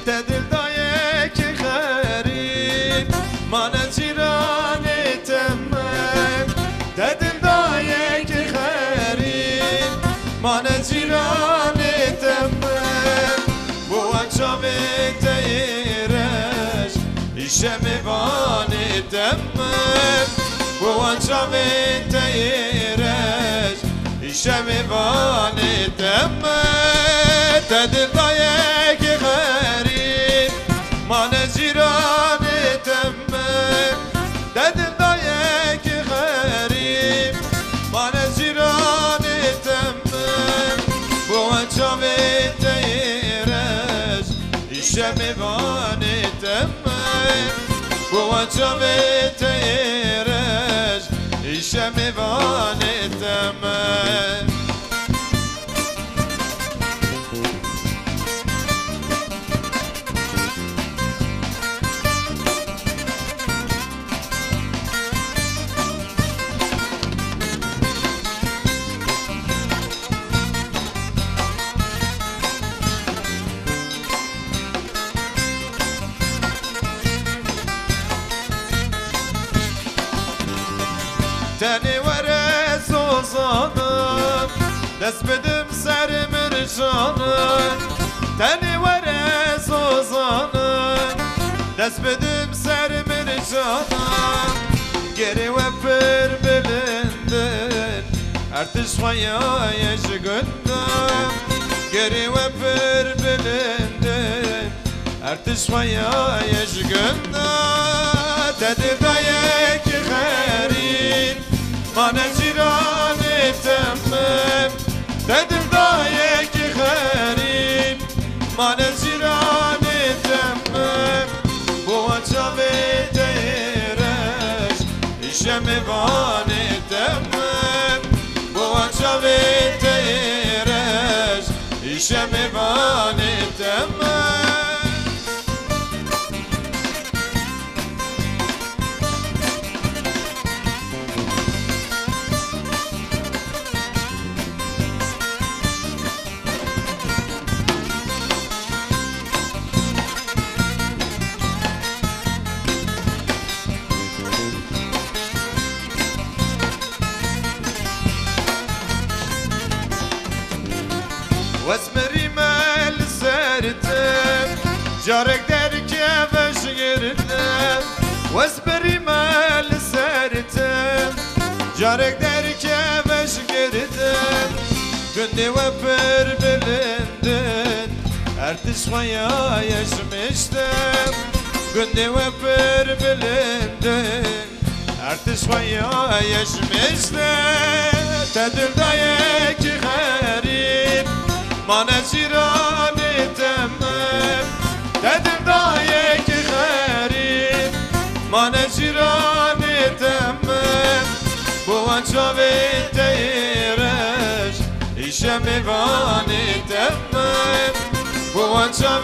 تدل دایک غریب من جیران تمم تدل دایک غریب من جیران تمم بو انجام تیرش ایشم وان تمم بو انجام تیرش ایشم وان تمم تدل دایک غریب من جیران تمم تدل دایک غریب من جیران تمم بو انجام تیرش ایشم وان تمم بو انجام تیرش ایشم وان تمم تنی وره سوزانم دست بدم سر مرجانم تنی وره سوزانم دست بدم سر مرجانم گری و پر بلندن ارتش خیایش گندم گری و پر بلندن ارتش خیایش گندم تدل دایک غریب من جیران تمم تدل دایک غریب من جیران تمم بو انجام تیرش ایشم وان تمم بو انجام تیرش ایشم وان تمم واسمري مال سرتم جارك دارك يا باش غيرتم واسمري مال سرتم جارك دارك يا باش غيرتم كني وبر بلندن ارتش ويا يشمشتم كني وبر بلندن ارتش ويا يشمشتم تدل دايك غريب من جیران تمم تدل دایک غریب من جیران تمم بو انجام تیرش ایشم وان تمم بو انجام